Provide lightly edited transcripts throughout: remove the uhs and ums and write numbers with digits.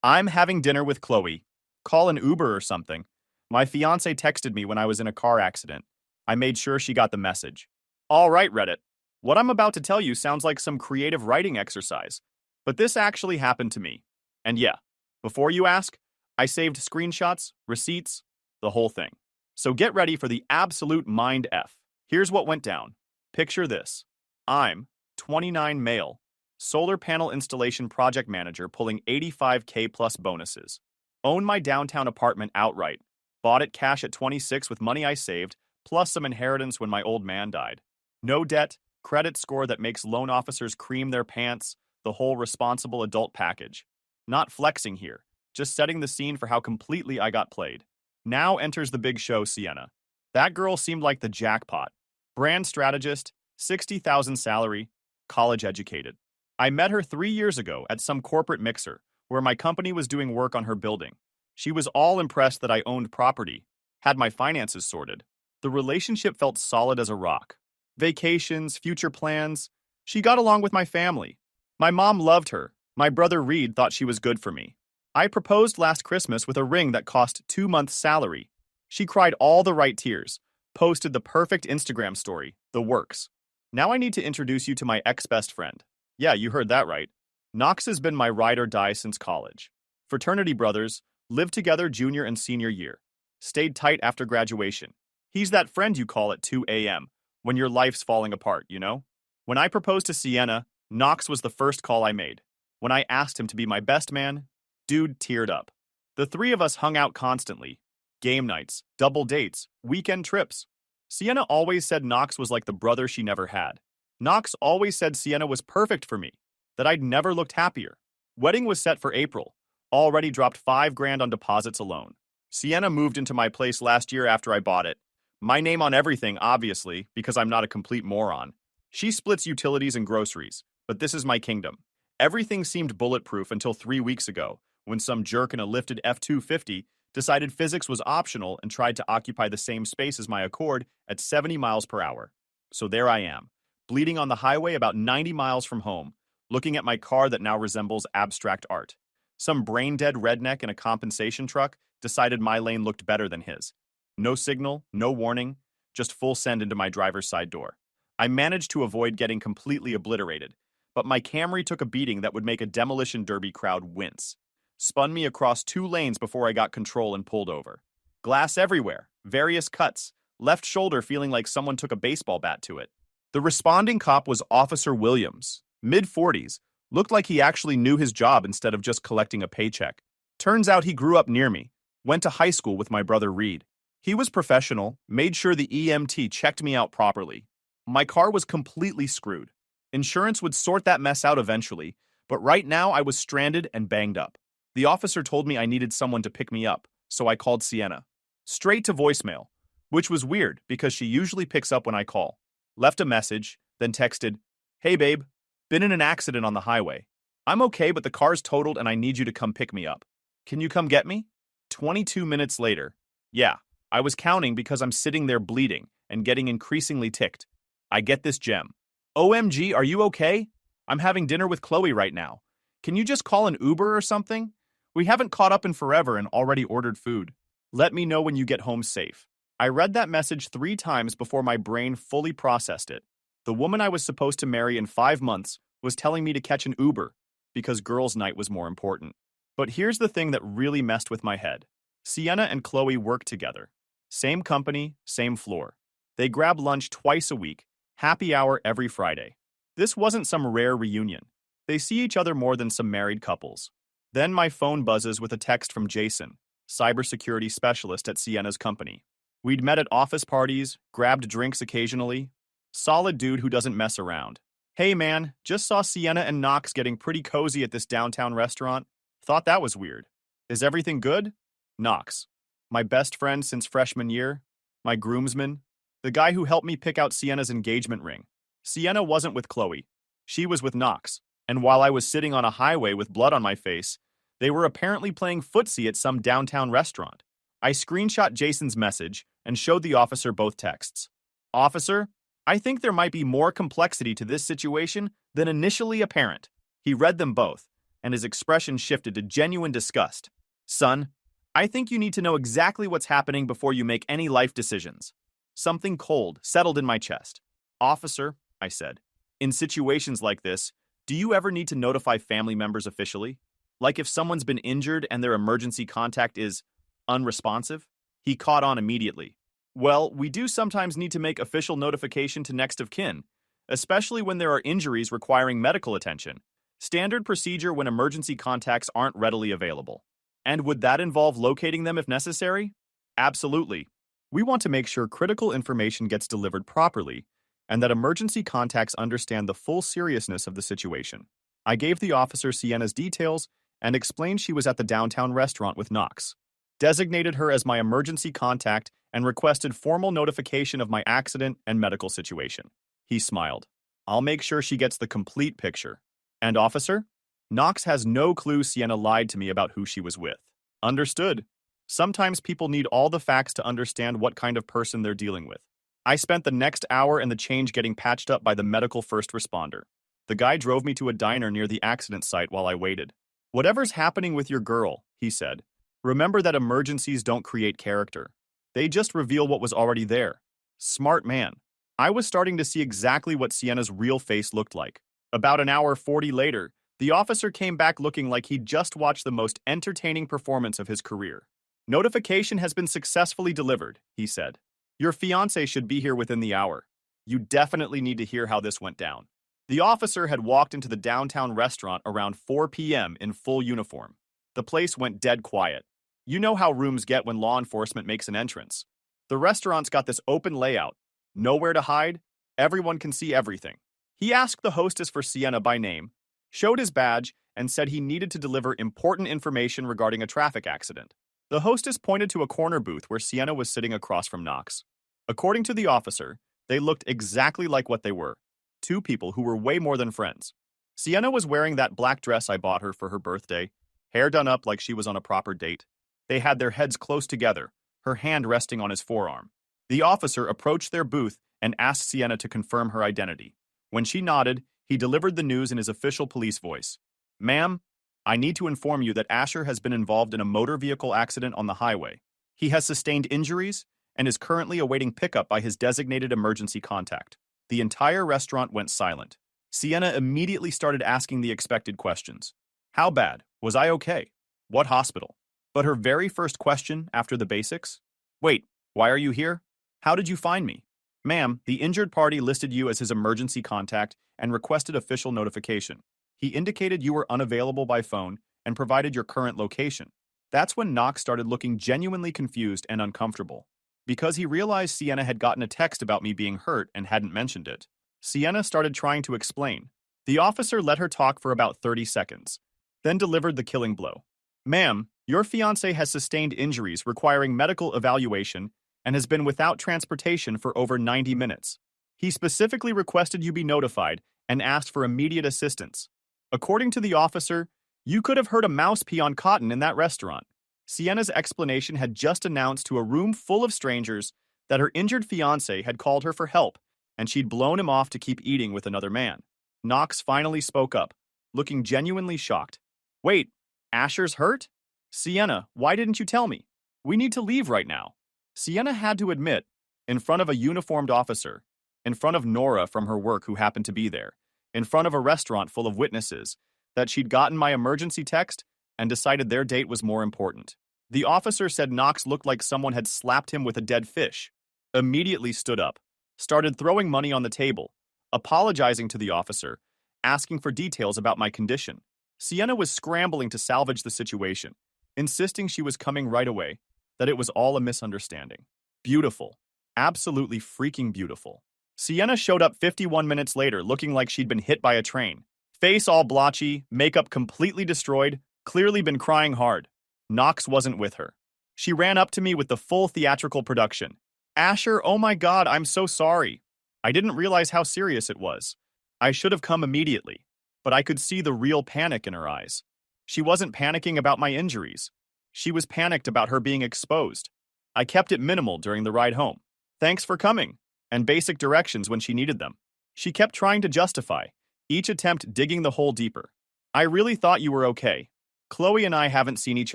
I'm having dinner with Chloe. Call an Uber or something. My fiance texted me when I was in a car accident. I made sure she got the message. All right, Reddit. What I'm about to tell you sounds like some creative writing exercise, but this actually happened to me. And yeah, before you ask, I saved screenshots, receipts, the whole thing. So get ready for the absolute mind F. Here's what went down. Picture this. I'm 29 male, solar panel installation project manager pulling 85K plus bonuses. Own my downtown apartment outright. Bought it cash at 26 with money I saved, plus some inheritance when my old man died. No debt, credit score that makes loan officers cream their pants, the whole responsible adult package. Not flexing here, just setting the scene for how completely I got played. Now enters the big show, Sienna. That girl seemed like the jackpot. Brand strategist, 60,000 salary, college educated. I met her 3 years ago at some corporate mixer, where my company was doing work on her building. She was all impressed that I owned property, had my finances sorted. The relationship felt solid as a rock. Vacations, future plans. She got along with my family. My mom loved her. My brother Reed thought she was good for me. I proposed last Christmas with a ring that cost 2 months' salary. She cried all the right tears, posted the perfect Instagram story, the works. Now I need to introduce you to my ex-best friend. Yeah, you heard that right. Knox has been my ride or die since college. Fraternity brothers, lived together junior and senior year. Stayed tight after graduation. He's that friend you call at 2 a.m. when your life's falling apart, you know? When I proposed to Sienna, Knox was the first call I made. When I asked him to be my best man, dude teared up. The three of us hung out constantly. Game nights, double dates, weekend trips. Sienna always said Knox was like the brother she never had. Knox always said Sienna was perfect for me, that I'd never looked happier. Wedding was set for April. Already dropped 5 grand on deposits alone. Sienna moved into my place last year after I bought it. My name on everything, obviously, because I'm not a complete moron. She splits utilities and groceries, but this is my kingdom. Everything seemed bulletproof until 3 weeks ago, when some jerk in a lifted F-250 decided physics was optional and tried to occupy the same space as my Accord at 70 miles per hour. So there I am, bleeding on the highway about 90 miles from home, looking at my car that now resembles abstract art. Some brain-dead redneck in a compensation truck decided my lane looked better than his. No signal, no warning, just full send into my driver's side door. I managed to avoid getting completely obliterated, but my Camry took a beating that would make a demolition derby crowd wince. Spun me across 2 lanes before I got control and pulled over. Glass everywhere, various cuts, left shoulder feeling like someone took a baseball bat to it. The responding cop was Officer Williams, mid-40s, looked like he actually knew his job instead of just collecting a paycheck. Turns out he grew up near me, went to high school with my brother Reed. He was professional, made sure the EMT checked me out properly. My car was completely screwed. Insurance would sort that mess out eventually, but right now I was stranded and banged up. The officer told me I needed someone to pick me up, so I called Sienna. Straight to voicemail, which was weird because she usually picks up when I call. Left a message, then texted, "Hey babe, been in an accident on the highway. I'm okay, but the car's totaled and I need you to come pick me up. Can you come get me?" 22 minutes later. Yeah, I was counting because I'm sitting there bleeding and getting increasingly ticked. I get this gem. "OMG, are you okay? I'm having dinner with Chloe right now. Can you just call an Uber or something? We haven't caught up in forever and already ordered food. Let me know when you get home safe." I read that message 3 times before my brain fully processed it. The woman I was supposed to marry in 5 months was telling me to catch an Uber because girls' night was more important. But here's the thing that really messed with my head. Sienna and Chloe work together. Same company, same floor. They grab lunch twice a week, happy hour every Friday. This wasn't some rare reunion. They see each other more than some married couples. Then my phone buzzes with a text from Jason, cybersecurity specialist at Sienna's company. We'd met at office parties, grabbed drinks occasionally. Solid dude who doesn't mess around. "Hey man, just saw Sienna and Knox getting pretty cozy at this downtown restaurant. Thought that was weird. Is everything good?" Knox. My best friend since freshman year. My groomsman. The guy who helped me pick out Sienna's engagement ring. Sienna wasn't with Chloe. She was with Knox. And while I was sitting on a highway with blood on my face, they were apparently playing footsie at some downtown restaurant. I screenshot Jason's message and showed the officer both texts. "Officer, I think there might be more complexity to this situation than initially apparent." He read them both, and his expression shifted to genuine disgust. Son, I think you need to know exactly what's happening before you make any life decisions. Something cold settled in my chest. Officer, I said, in situations like this, do you ever need to notify family members officially? Like if someone's been injured and their emergency contact is unresponsive? He caught on immediately. Well, we do sometimes need to make official notification to next of kin, especially when there are injuries requiring medical attention. Standard procedure when emergency contacts aren't readily available. And would that involve locating them if necessary? Absolutely. We want to make sure critical information gets delivered properly and that emergency contacts understand the full seriousness of the situation. I gave the officer Sienna's details and explained she was at the downtown restaurant with Knox, designated her as my emergency contact, and requested formal notification of my accident and medical situation. He smiled. I'll make sure she gets the complete picture. And officer? Knox has no clue Sienna lied to me about who she was with. Understood. Sometimes people need all the facts to understand what kind of person they're dealing with. I spent the next hour and the change getting patched up by the medical first responder. The guy drove me to a diner near the accident site while I waited. Whatever's happening with your girl, he said, remember that emergencies don't create character. They just reveal what was already there. Smart man. I was starting to see exactly what Sienna's real face looked like. About an hour 40 later, the officer came back looking like he'd just watched the most entertaining performance of his career. Notification has been successfully delivered, he said. Your fiancé should be here within the hour. You definitely need to hear how this went down. The officer had walked into the downtown restaurant around 4 p.m. in full uniform. The place went dead quiet. You know how rooms get when law enforcement makes an entrance. The restaurant's got this open layout. Nowhere to hide. Everyone can see everything. He asked the hostess for Sienna by name, showed his badge, and said he needed to deliver important information regarding a traffic accident. The hostess pointed to a corner booth where Sienna was sitting across from Knox. According to the officer, they looked exactly like what they were. Two people who were way more than friends. Sienna was wearing that black dress I bought her for her birthday, hair done up like she was on a proper date. They had their heads close together, her hand resting on his forearm. The officer approached their booth and asked Sienna to confirm her identity. When she nodded, he delivered the news in his official police voice. Ma'am, I need to inform you that Asher has been involved in a motor vehicle accident on the highway. He has sustained injuries and is currently awaiting pickup by his designated emergency contact. The entire restaurant went silent. Sienna immediately started asking the expected questions. How bad? Was I okay? What hospital? But her very first question after the basics? Wait, why are you here? How did you find me? Ma'am, the injured party listed you as his emergency contact and requested official notification. He indicated you were unavailable by phone and provided your current location. That's when Knox started looking genuinely confused and uncomfortable. Because he realized Sienna had gotten a text about me being hurt and hadn't mentioned it. Sienna started trying to explain. The officer let her talk for about 30 seconds, then delivered the killing blow. Ma'am, your fiancé has sustained injuries requiring medical evaluation and has been without transportation for over 90 minutes. He specifically requested you be notified and asked for immediate assistance. According to the officer, you could have heard a mouse pee on cotton in that restaurant. Sienna's explanation had just announced to a room full of strangers that her injured fiancé had called her for help and she'd blown him off to keep eating with another man. Knox finally spoke up, looking genuinely shocked. Wait, Asher's hurt? Sienna, why didn't you tell me? We need to leave right now. Sienna had to admit, in front of a uniformed officer, in front of Nora from her work who happened to be there, in front of a restaurant full of witnesses, that she'd gotten my emergency text and decided their date was more important. The officer said Knox looked like someone had slapped him with a dead fish, immediately stood up, started throwing money on the table, apologizing to the officer, asking for details about my condition. Sienna was scrambling to salvage the situation, insisting she was coming right away, that it was all a misunderstanding. Beautiful. Absolutely freaking beautiful. Sienna showed up 51 minutes later looking like she'd been hit by a train. Face all blotchy, makeup completely destroyed, clearly been crying hard. Knox wasn't with her. She ran up to me with the full theatrical production. Asher, oh my God, I'm so sorry. I didn't realize how serious it was. I should have come immediately, but I could see the real panic in her eyes. She wasn't panicking about my injuries. She was panicked about her being exposed. I kept it minimal during the ride home. Thanks for coming, and basic directions when she needed them. She kept trying to justify, each attempt digging the hole deeper. I really thought you were okay. Chloe and I haven't seen each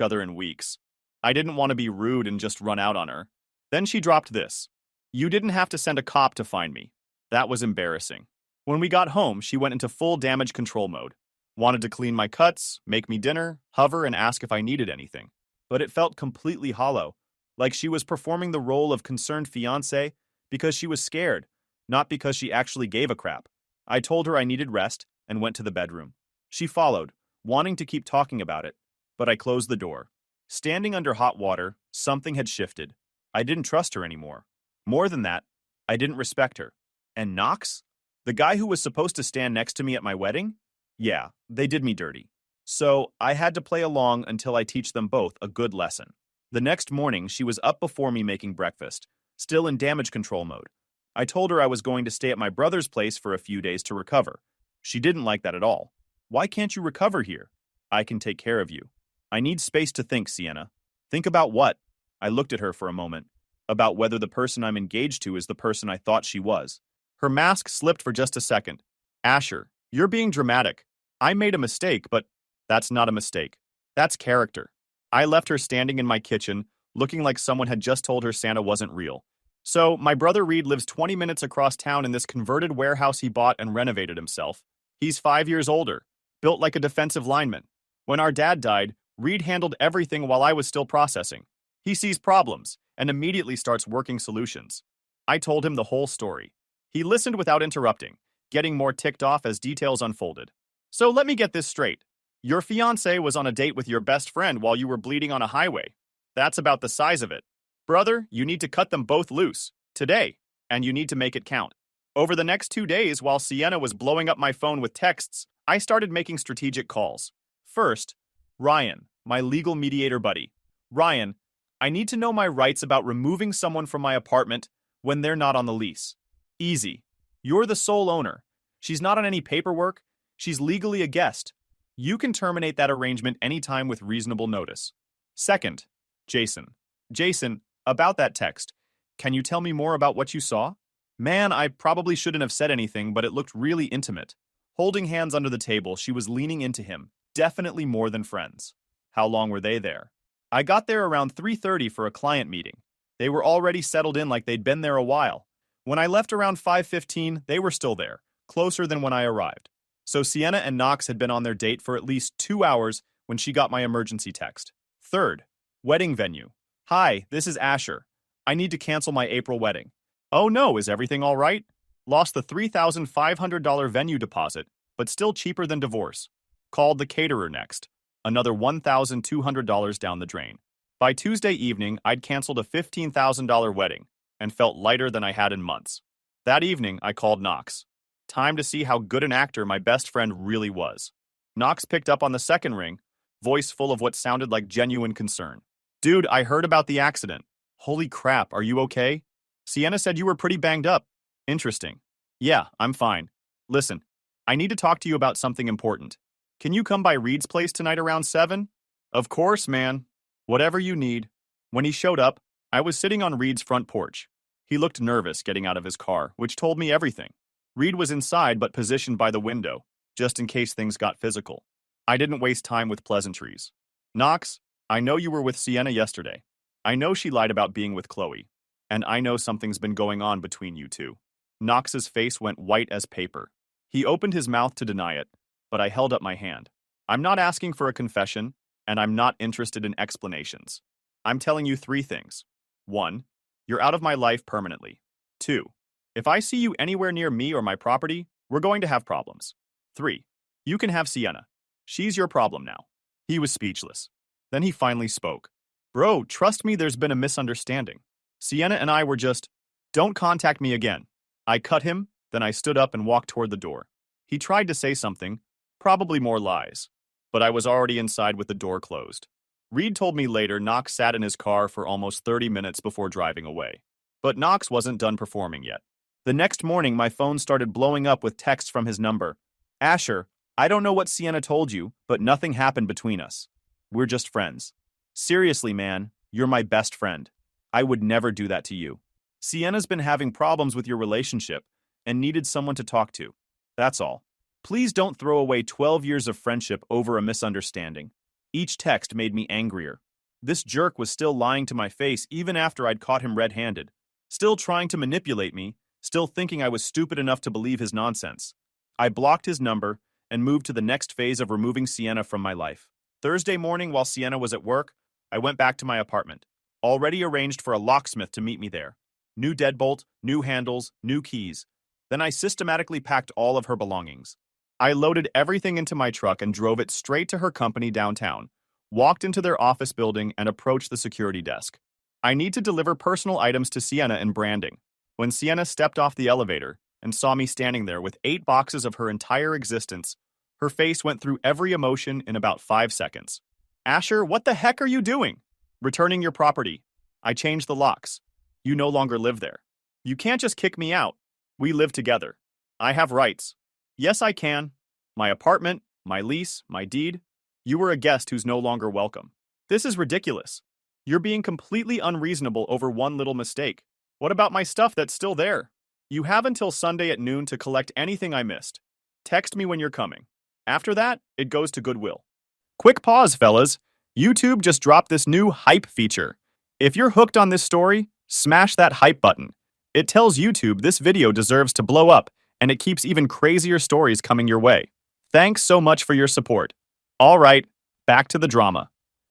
other in weeks. I didn't want to be rude and just run out on her. Then she dropped this. You didn't have to send a cop to find me. That was embarrassing. When we got home, she went into full damage control mode. Wanted to clean my cuts, make me dinner, hover, and ask if I needed anything. But it felt completely hollow, like she was performing the role of concerned fiancé because she was scared, not because she actually gave a crap. I told her I needed rest and went to the bedroom. She followed, wanting to keep talking about it, but I closed the door. Standing under hot water, something had shifted. I didn't trust her anymore. More than that, I didn't respect her. And Knox? The guy who was supposed to stand next to me at my wedding? Yeah, they did me dirty. So I had to play along until I teach them both a good lesson. The next morning, she was up before me making breakfast, still in damage control mode. I told her I was going to stay at my brother's place for a few days to recover. She didn't like that at all. Why can't you recover here? I can take care of you. I need space to think, Sienna. Think about what? I looked at her for a moment. About whether the person I'm engaged to is the person I thought she was. Her mask slipped for just a second. Asher, you're being dramatic. I made a mistake, but that's not a mistake. That's character. I left her standing in my kitchen, looking like someone had just told her Santa wasn't real. So, my brother Reed lives 20 minutes across town in this converted warehouse he bought and renovated himself. He's 5 years older, built like a defensive lineman. When our dad died, Reed handled everything while I was still processing. He sees problems and immediately starts working solutions. I told him the whole story. He listened without interrupting, getting more ticked off as details unfolded. So let me get this straight. Your fiancé was on a date with your best friend while you were bleeding on a highway. That's about the size of it. Brother, you need to cut them both loose, today, and you need to make it count. Over the next 2 days, while Sienna was blowing up my phone with texts, I started making strategic calls. First, Ryan, my legal mediator buddy. Ryan, I need to know my rights about removing someone from my apartment when they're not on the lease. Easy. You're the sole owner. She's not on any paperwork. She's legally a guest. You can terminate that arrangement anytime with reasonable notice. Second, Jason. Jason, about that text. Can you tell me more about what you saw? Man, I probably shouldn't have said anything, but it looked really intimate. Holding hands under the table, she was leaning into him, definitely more than friends. How long were they there? I got there around 3:30 for a client meeting. They were already settled in like they'd been there a while. When I left around 5:15, they were still there, closer than when I arrived. So Sienna and Knox had been on their date for at least 2 hours when she got my emergency text. Third, wedding venue. Hi, this is Asher. I need to cancel my April wedding. Oh no, is everything all right? Lost the $3,500 venue deposit, but still cheaper than divorce. Called the caterer next. Another $1,200 down the drain. By Tuesday evening, I'd canceled a $15,000 wedding and felt lighter than I had in months. That evening, I called Knox. Time to see how good an actor my best friend really was. Knox picked up on the second ring, voice full of what sounded like genuine concern. Dude, I heard about the accident. Holy crap, are you okay? Sienna said you were pretty banged up. Interesting. Yeah, I'm fine. Listen, I need to talk to you about something important. Can you come by Reed's place tonight around 7? Of course, man. Whatever you need. When he showed up, I was sitting on Reed's front porch. He looked nervous getting out of his car, which told me everything. Reed was inside but positioned by the window, just in case things got physical. I didn't waste time with pleasantries. Knox, I know you were with Sienna yesterday. I know she lied about being with Chloe. And I know something's been going on between you two. Knox's face went white as paper. He opened his mouth to deny it, but I held up my hand. I'm not asking for a confession, and I'm not interested in explanations. I'm telling you 3 things. 1, you're out of my life permanently. 2, if I see you anywhere near me or my property, we're going to have problems. 3, you can have Sienna. She's your problem now. He was speechless. Then he finally spoke. Bro, trust me, there's been a misunderstanding. Sienna and I were just, don't contact me again. I cut him, then I stood up and walked toward the door. He tried to say something, probably more lies, but I was already inside with the door closed. Reed told me later Knox sat in his car for almost 30 minutes before driving away. But Knox wasn't done performing yet. The next morning, my phone started blowing up with texts from his number. Asher, I don't know what Sienna told you, but nothing happened between us. We're just friends. Seriously, man, you're my best friend. I would never do that to you. Sienna's been having problems with your relationship and needed someone to talk to. That's all. Please don't throw away 12 years of friendship over a misunderstanding. Each text made me angrier. This jerk was still lying to my face even after I'd caught him red-handed. Still trying to manipulate me, still thinking I was stupid enough to believe his nonsense. I blocked his number and moved to the next phase of removing Sienna from my life. Thursday morning while Sienna was at work, I went back to my apartment, already arranged for a locksmith to meet me there. New deadbolt, new handles, new keys. Then I systematically packed all of her belongings. I loaded everything into my truck and drove it straight to her company downtown, walked into their office building and approached the security desk. I need to deliver personal items to Sienna and branding. When Sienna stepped off the elevator and saw me standing there with 8 boxes of her entire existence, her face went through every emotion in about 5 seconds. Asher, what the heck are you doing? Returning your property. I changed the locks. You no longer live there. You can't just kick me out. We live together. I have rights. Yes, I can. My apartment, my lease, my deed. You were a guest who's no longer welcome. This is ridiculous. You're being completely unreasonable over one little mistake. What about my stuff that's still there? You have until Sunday at noon to collect anything I missed. Text me when you're coming. After that, it goes to Goodwill. Quick pause, fellas. YouTube just dropped this new hype feature. If you're hooked on this story, smash that hype button. It tells YouTube this video deserves to blow up, and it keeps even crazier stories coming your way. Thanks so much for your support. All right, back to the drama.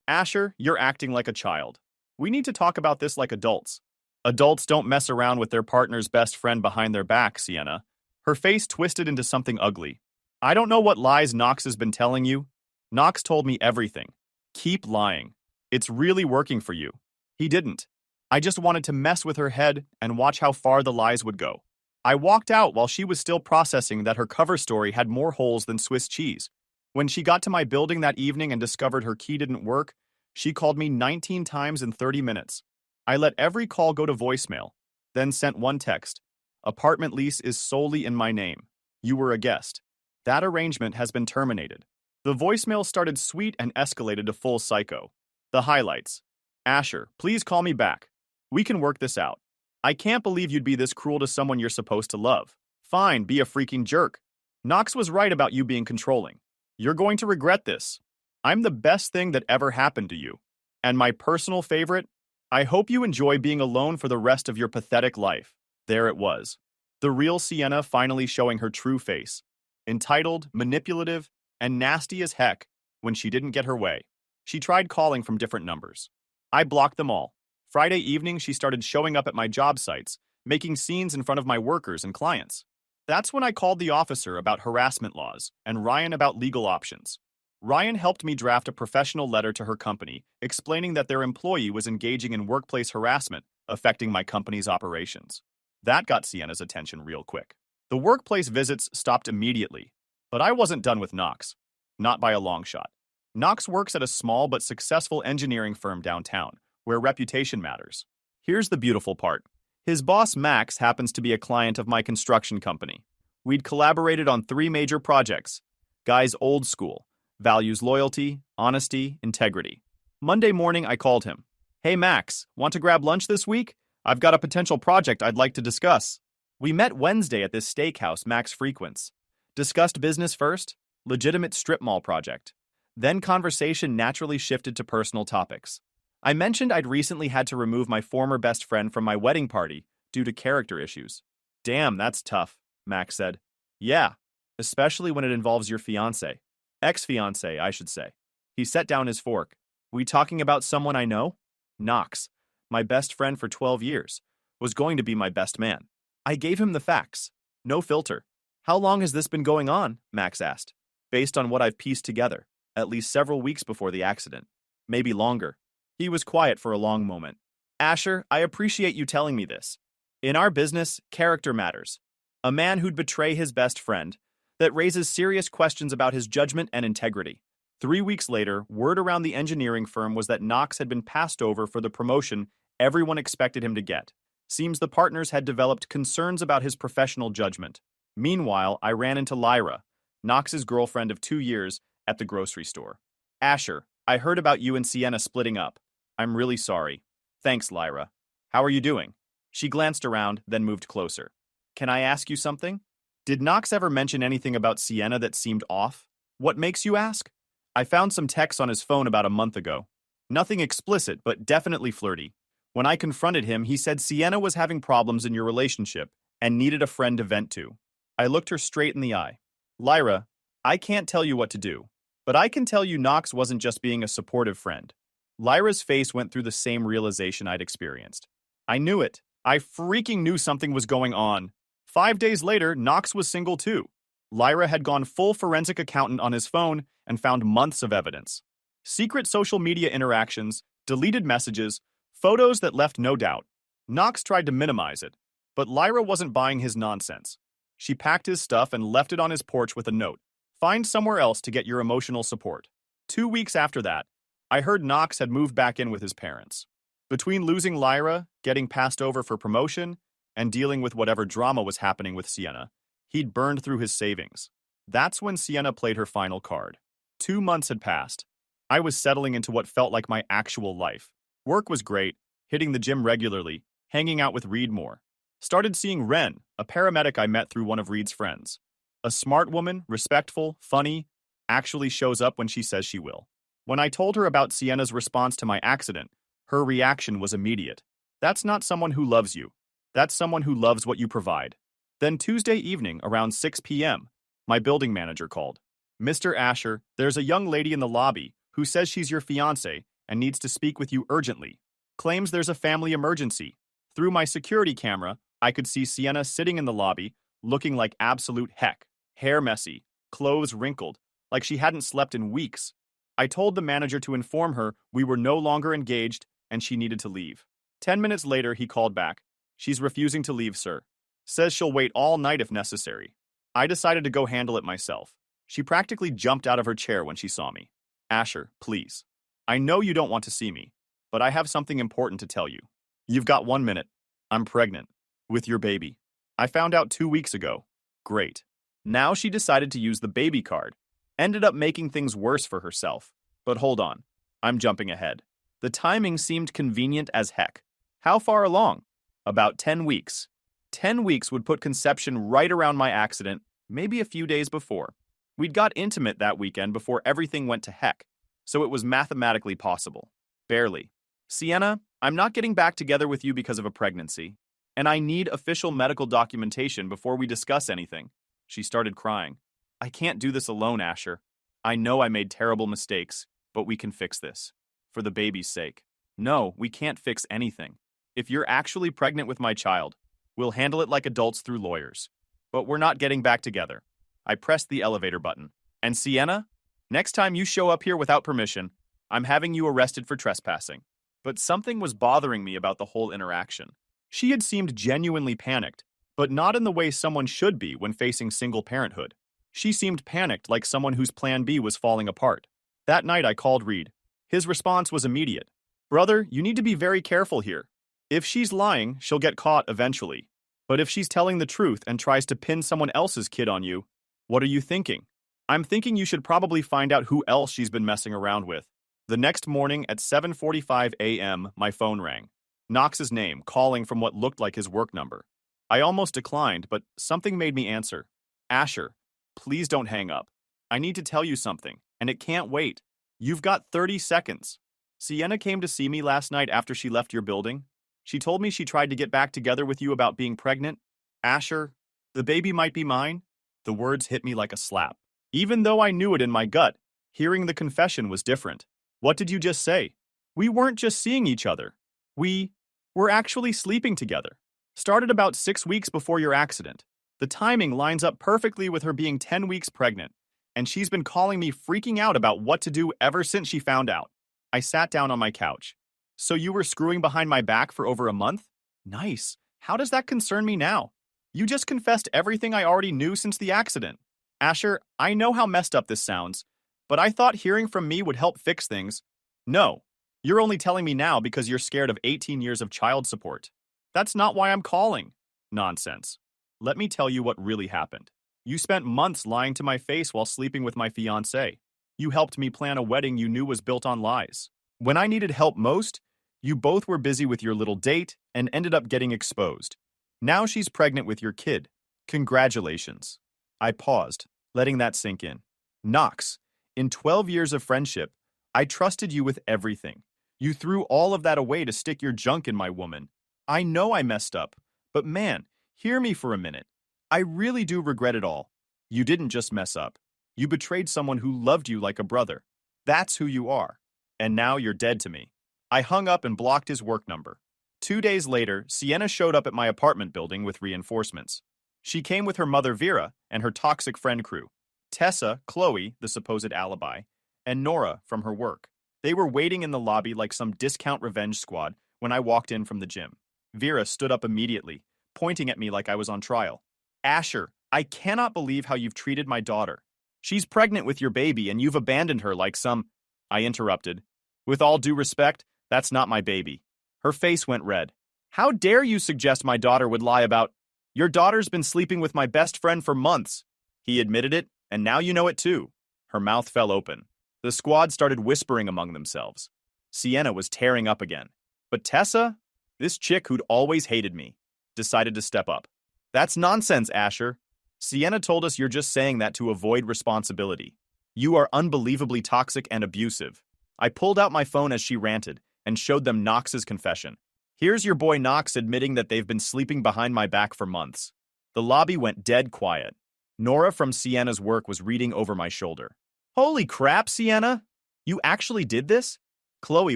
Asher, you're acting like a child. We need to talk about this like adults. Adults don't mess around with their partner's best friend behind their back, Sienna. Her face twisted into something ugly. I don't know what lies Knox has been telling you. Knox told me everything. Keep lying. It's really working for you. He didn't. I just wanted to mess with her head and watch how far the lies would go. I walked out while she was still processing that her cover story had more holes than Swiss cheese. When she got to my building that evening and discovered her key didn't work, she called me 19 times in 30 minutes. I let every call go to voicemail, then sent one text. Apartment lease is solely in my name. You were a guest. That arrangement has been terminated. The voicemail started sweet and escalated to full psycho. The highlights. Asher, please call me back. We can work this out. I can't believe you'd be this cruel to someone you're supposed to love. Fine, be a freaking jerk. Knox was right about you being controlling. You're going to regret this. I'm the best thing that ever happened to you. And my personal favorite, I hope you enjoy being alone for the rest of your pathetic life. There it was. The real Sienna finally showing her true face. Entitled, manipulative, and nasty as heck when she didn't get her way. She tried calling from different numbers. I blocked them all. Friday evening, she started showing up at my job sites, making scenes in front of my workers and clients. That's when I called the officer about harassment laws and Ryan about legal options. Ryan helped me draft a professional letter to her company explaining that their employee was engaging in workplace harassment affecting my company's operations. That got Sienna's attention real quick. The workplace visits stopped immediately, but I wasn't done with Knox. Not by a long shot. Knox works at a small but successful engineering firm downtown, where reputation matters. Here's the beautiful part. His boss, Max, happens to be a client of my construction company. We'd collaborated on 3 major projects. Guy's old school. Values loyalty, honesty, integrity. Monday morning, I called him. Hey, Max, want to grab lunch this week? I've got a potential project I'd like to discuss. We met Wednesday at this steakhouse Max frequents. Discussed business first, legitimate strip mall project. Then conversation naturally shifted to personal topics. I mentioned I'd recently had to remove my former best friend from my wedding party due to character issues. Damn, that's tough, Max said. Yeah, especially when it involves your fiancé. Ex-fiancé, I should say. He set down his fork. We talking about someone I know? Knox, my best friend for 12 years, was going to be my best man. I gave him the facts. No filter. How long has this been going on? Max asked. Based on what I've pieced together, at least several weeks before the accident. Maybe longer. He was quiet for a long moment. Asher, I appreciate you telling me this. In our business, character matters. A man who'd betray his best friend, that raises serious questions about his judgment and integrity. 3 weeks later, word around the engineering firm was that Knox had been passed over for the promotion everyone expected him to get. Seems the partners had developed concerns about his professional judgment. Meanwhile, I ran into Lyra, Knox's girlfriend of 2 years, at the grocery store. Asher, I heard about you and Sienna splitting up. I'm really sorry. Thanks, Lyra. How are you doing? She glanced around, then moved closer. Can I ask you something? Did Knox ever mention anything about Sienna that seemed off? What makes you ask? I found some texts on his phone about a month ago. Nothing explicit, but definitely flirty. When I confronted him, he said Sienna was having problems in your relationship and needed a friend to vent to. I looked her straight in the eye. Lyra, I can't tell you what to do, but I can tell you Knox wasn't just being a supportive friend. Lyra's face went through the same realization I'd experienced. I knew it. I freaking knew something was going on. 5 days later, Knox was single too. Lyra had gone full forensic accountant on his phone and found months of evidence. Secret social media interactions, deleted messages, photos that left no doubt. Knox tried to minimize it, but Lyra wasn't buying his nonsense. She packed his stuff and left it on his porch with a note. Find somewhere else to get your emotional support. 2 weeks after that, I heard Knox had moved back in with his parents. Between losing Lyra, getting passed over for promotion, and dealing with whatever drama was happening with Sienna, he'd burned through his savings. That's when Sienna played her final card. 2 months had passed. I was settling into what felt like my actual life. Work was great, hitting the gym regularly, hanging out with Reed more. Started seeing Ren, a paramedic I met through one of Reed's friends. A smart woman, respectful, funny, actually shows up when she says she will. When I told her about Sienna's response to my accident, her reaction was immediate. That's not someone who loves you. That's someone who loves what you provide. Then Tuesday evening, around 6 p.m., my building manager called. Mr. Asher, there's a young lady in the lobby who says she's your fiancé and needs to speak with you urgently. Claims there's a family emergency. Through my security camera, I could see Sienna sitting in the lobby, looking like absolute heck. Hair messy, clothes wrinkled, like she hadn't slept in weeks. I told the manager to inform her we were no longer engaged and she needed to leave. 10 minutes later, he called back. She's refusing to leave, sir. Says she'll wait all night if necessary. I decided to go handle it myself. She practically jumped out of her chair when she saw me. Asher, please. I know you don't want to see me, but I have something important to tell you. You've got 1 minute. I'm pregnant. With your baby. I found out 2 weeks ago. Great. Now she decided to use the baby card. Ended up making things worse for herself. But hold on. I'm jumping ahead. The timing seemed convenient as heck. How far along? About 10 weeks. 10 weeks would put conception right around my accident, maybe a few days before. We'd got intimate that weekend before everything went to heck, so it was mathematically possible. Barely. Sienna, I'm not getting back together with you because of a pregnancy, and I need official medical documentation before we discuss anything. She started crying. I can't do this alone, Asher. I know I made terrible mistakes, but we can fix this. For the baby's sake. No, we can't fix anything. If you're actually pregnant with my child, we'll handle it like adults through lawyers. But we're not getting back together. I pressed the elevator button. And Sienna? Next time you show up here without permission, I'm having you arrested for trespassing. But something was bothering me about the whole interaction. She had seemed genuinely panicked, but not in the way someone should be when facing single parenthood. She seemed panicked like someone whose plan B was falling apart. That night I called Reed. His response was immediate. Brother, you need to be very careful here. If she's lying, she'll get caught eventually. But if she's telling the truth and tries to pin someone else's kid on you, what are you thinking? I'm thinking you should probably find out who else she's been messing around with. The next morning at 7:45 a.m., my phone rang. Knox's name, calling from what looked like his work number. I almost declined, but something made me answer. Asher, please don't hang up. I need to tell you something, and it can't wait. You've got 30 seconds. Sienna came to see me last night after she left your building. She told me she tried to get back together with you about being pregnant. Asher, the baby might be mine. The words hit me like a slap. Even though I knew it in my gut, hearing the confession was different. What did you just say? We weren't just seeing each other. We were actually sleeping together. Started about 6 weeks before your accident. The timing lines up perfectly with her being 10 weeks pregnant, and she's been calling me freaking out about what to do ever since she found out. I sat down on my couch. So you were screwing behind my back for over a month? Nice. How does that concern me now? You just confessed everything I already knew since the accident. Asher, I know how messed up this sounds, but I thought hearing from me would help fix things. No, you're only telling me now because you're scared of 18 years of child support. That's not why I'm calling. Nonsense. Let me tell you what really happened. You spent months lying to my face while sleeping with my fiancé. You helped me plan a wedding you knew was built on lies. When I needed help most, you both were busy with your little date and ended up getting exposed. Now she's pregnant with your kid. Congratulations. I paused, letting that sink in. Knox, in 12 years of friendship, I trusted you with everything. You threw all of that away to stick your junk in my woman. I know I messed up, but man, hear me for a minute. I really do regret it all. You didn't just mess up. You betrayed someone who loved you like a brother. That's who you are. And now you're dead to me. I hung up and blocked his work number. 2 days later, Sienna showed up at my apartment building with reinforcements. She came with her mother Vera and her toxic friend crew. Tessa, Chloe, the supposed alibi, and Nora from her work. They were waiting in the lobby like some discount revenge squad when I walked in from the gym. Vera stood up immediately, pointing at me like I was on trial. Asher, I cannot believe how you've treated my daughter. She's pregnant with your baby and you've abandoned her like some... I interrupted. With all due respect, that's not my baby. Her face went red. How dare you suggest my daughter would lie about... Your daughter's been sleeping with my best friend for months. He admitted it, and now you know it too. Her mouth fell open. The squad started whispering among themselves. Sienna was tearing up again. But Tessa, this chick who'd always hated me, decided to step up. That's nonsense, Asher. Sienna told us you're just saying that to avoid responsibility. You are unbelievably toxic and abusive. I pulled out my phone as she ranted and showed them Knox's confession. Here's your boy Knox admitting that they've been sleeping behind my back for months. The lobby went dead quiet. Nora from Sienna's work was reading over my shoulder. Holy crap, Sienna! You actually did this? Chloe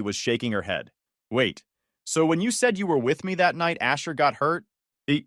was shaking her head. Wait, so when you said you were with me that night Asher got hurt?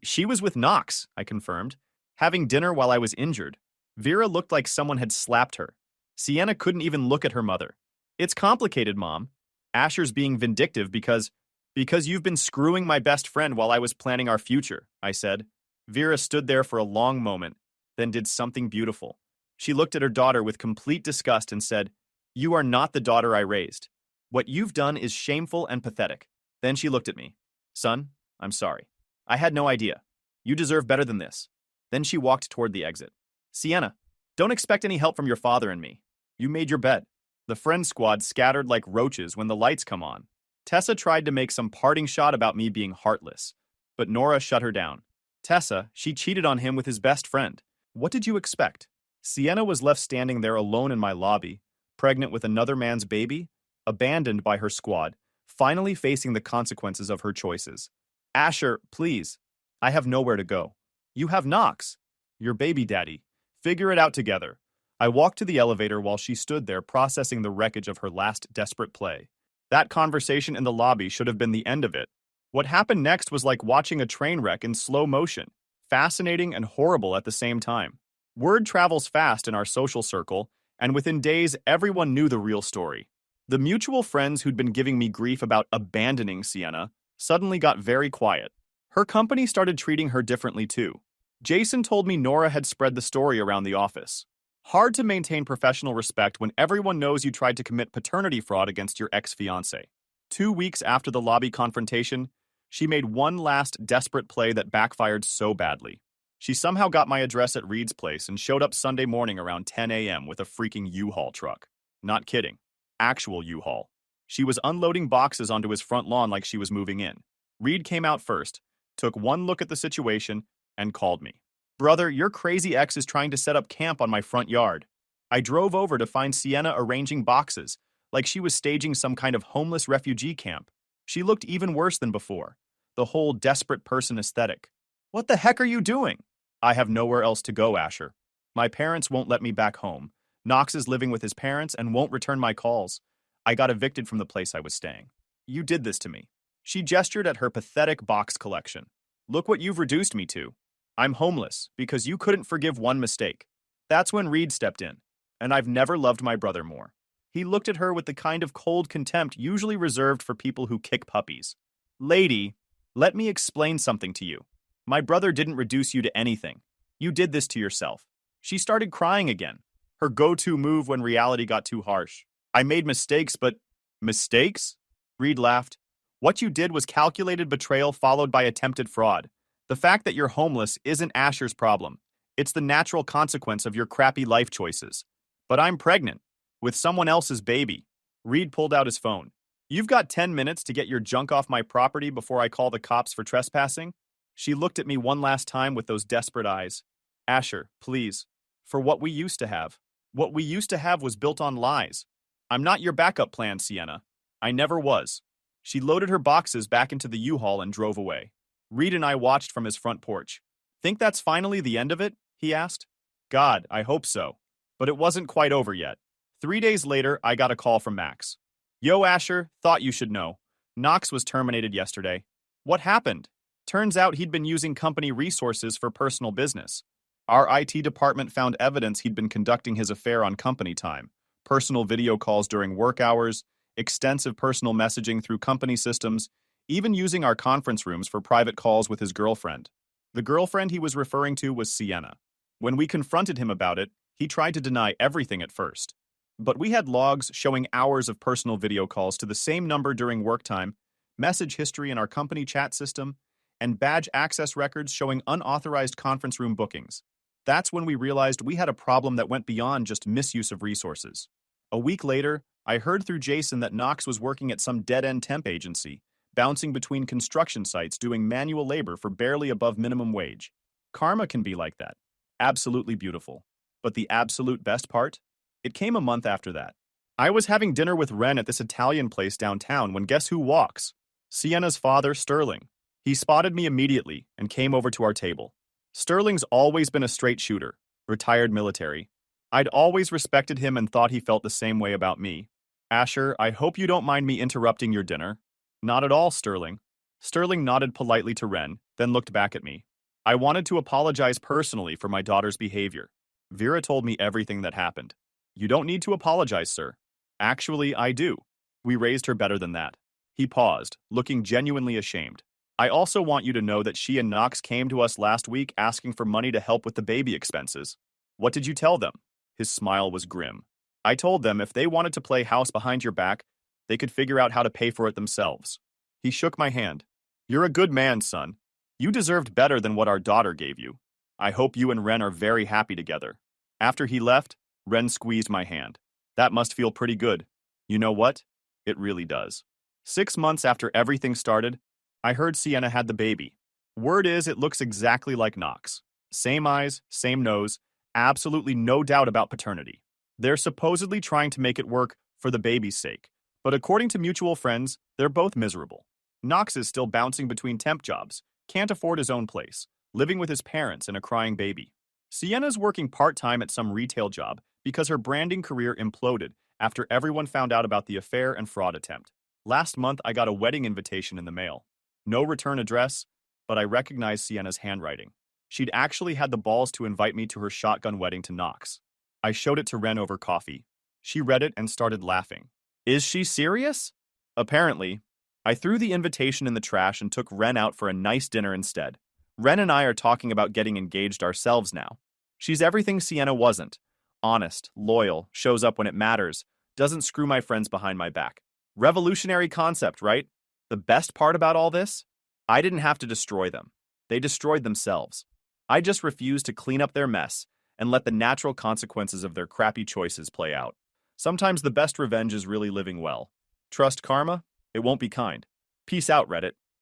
She was with Knox, I confirmed, having dinner while I was injured. Vera looked like someone had slapped her. Sienna couldn't even look at her mother. It's complicated, Mom. Asher's being vindictive because you've been screwing my best friend while I was planning our future, I said. Vera stood there for a long moment, then did something beautiful. She looked at her daughter with complete disgust and said, You are not the daughter I raised. What you've done is shameful and pathetic. Then she looked at me. Son, I'm sorry. I had no idea. You deserve better than this. Then she walked toward the exit. Sienna, don't expect any help from your father and me. You made your bed. The friend squad scattered like roaches when the lights come on. Tessa tried to make some parting shot about me being heartless, but Nora shut her down. Tessa, she cheated on him with his best friend. What did you expect? Sienna was left standing there alone in my lobby, pregnant with another man's baby, abandoned by her squad, finally facing the consequences of her choices. Asher, please. I have nowhere to go. You have Knox. Your baby daddy. Figure it out together. I walked to the elevator while she stood there processing the wreckage of her last desperate play. That conversation in the lobby should have been the end of it. What happened next was like watching a train wreck in slow motion, fascinating and horrible at the same time. Word travels fast in our social circle, and within days everyone knew the real story. The mutual friends who'd been giving me grief about abandoning Sienna suddenly got very quiet. Her company started treating her differently too. Jason told me Nora had spread the story around the office. Hard to maintain professional respect when everyone knows you tried to commit paternity fraud against your ex-fiancé. 2 weeks after the lobby confrontation, she made one last desperate play that backfired so badly. She somehow got my address at Reed's place and showed up Sunday morning around 10 a.m. with a freaking U-Haul truck. Not kidding. Actual U-Haul. She was unloading boxes onto his front lawn like she was moving in. Reed came out first, took one look at the situation, and called me. Brother, your crazy ex is trying to set up camp on my front yard. I drove over to find Sienna arranging boxes, like she was staging some kind of homeless refugee camp. She looked even worse than before. The whole desperate person aesthetic. What the heck are you doing? I have nowhere else to go, Asher. My parents won't let me back home. Knox is living with his parents and won't return my calls. I got evicted from the place I was staying. You did this to me. She gestured at her pathetic box collection. Look what you've reduced me to. I'm homeless because you couldn't forgive one mistake. That's when Reed stepped in, and I've never loved my brother more. He looked at her with the kind of cold contempt usually reserved for people who kick puppies. Lady, let me explain something to you. My brother didn't reduce you to anything. You did this to yourself. She started crying again, her go-to move when reality got too harsh. I made mistakes, but... Mistakes? Reed laughed. What you did was calculated betrayal followed by attempted fraud. The fact that you're homeless isn't Asher's problem. It's the natural consequence of your crappy life choices. But I'm pregnant, with someone else's baby. Reed pulled out his phone. You've got 10 minutes to get your junk off my property before I call the cops for trespassing? She looked at me one last time with those desperate eyes. Asher, please. For what we used to have. What we used to have was built on lies. I'm not your backup plan, Sienna. I never was. She loaded her boxes back into the U-Haul and drove away. Reed and I watched from his front porch. Think that's finally the end of it? He asked. God, I hope so. But it wasn't quite over yet. 3 days later, I got a call from Max. Yo, Asher, thought you should know. Knox was terminated yesterday. What happened? Turns out he'd been using company resources for personal business. Our IT department found evidence he'd been conducting his affair on company time, personal video calls during work hours, extensive personal messaging through company systems, even using our conference rooms for private calls with his girlfriend. The girlfriend he was referring to was Sienna. When we confronted him about it, he tried to deny everything at first. But we had logs showing hours of personal video calls to the same number during work time, message history in our company chat system, and badge access records showing unauthorized conference room bookings. That's when we realized we had a problem that went beyond just misuse of resources. A week later, I heard through Jason that Knox was working at some dead-end temp agency, bouncing between construction sites doing manual labor for barely above minimum wage. Karma can be like that. Absolutely beautiful. But the absolute best part? It came a month after that. I was having dinner with Ren at this Italian place downtown when guess who walks? Sienna's father, Sterling. He spotted me immediately and came over to our table. Sterling's always been a straight shooter, retired military. I'd always respected him and thought he felt the same way about me. Asher, I hope you don't mind me interrupting your dinner. Not at all, Sterling. Sterling nodded politely to Ren, then looked back at me. I wanted to apologize personally for my daughter's behavior. Vera told me everything that happened. You don't need to apologize, sir. Actually, I do. We raised her better than that. He paused, looking genuinely ashamed. I also want you to know that she and Knox came to us last week asking for money to help with the baby expenses. What did you tell them? His smile was grim. I told them if they wanted to play house behind your back, they could figure out how to pay for it themselves. He shook my hand. You're a good man, son. You deserved better than what our daughter gave you. I hope you and Ren are very happy together. After he left, Ren squeezed my hand. That must feel pretty good. You know what? It really does. 6 months after everything started, I heard Sienna had the baby. Word is it looks exactly like Knox. Same eyes, same nose, absolutely no doubt about paternity. They're supposedly trying to make it work for the baby's sake, but according to mutual friends, they're both miserable. Knox is still bouncing between temp jobs, can't afford his own place, living with his parents and a crying baby. Sienna's working part-time at some retail job because her branding career imploded after everyone found out about the affair and fraud attempt. Last month, I got a wedding invitation in the mail. No return address, but I recognized Sienna's handwriting. She'd actually had the balls to invite me to her shotgun wedding to Knox. I showed it to Ren over coffee. She read it and started laughing. Is she serious? Apparently. I threw the invitation in the trash and took Ren out for a nice dinner instead. Ren and I are talking about getting engaged ourselves now. She's everything Sienna wasn't. Honest, loyal, shows up when it matters, doesn't screw my friends behind my back. Revolutionary concept, right? The best part about all this? I didn't have to destroy them. They destroyed themselves. I just refused to clean up their mess and let the natural consequences of their crappy choices play out. Sometimes the best revenge is really living well. Trust karma? It won't be kind. Peace out, Reddit.